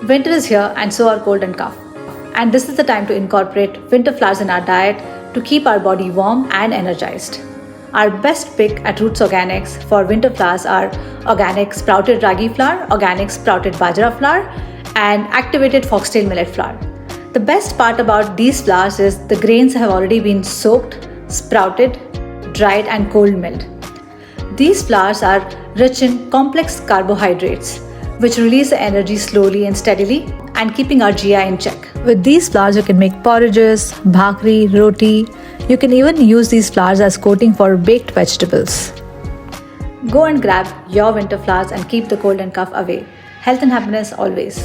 Winter is here and so are cold and cough. And this is the time to incorporate winter flowers in our diet to keep our body warm and energized. Our best pick at Roots Organics for winter flowers are organic sprouted ragi flour, organic sprouted bajra flour, and activated foxtail millet flour. The best part about these flours is the grains have already been soaked, sprouted, dried, and cold milled. These flours are rich in complex carbohydrates, which release the energy slowly and steadily and keeping our GI in check. With these flours, you can make porridges, bhakri, roti. You can even use these flours as coating for baked vegetables. Go and grab your winter flowers and keep the cold and cough away. Health and happiness always.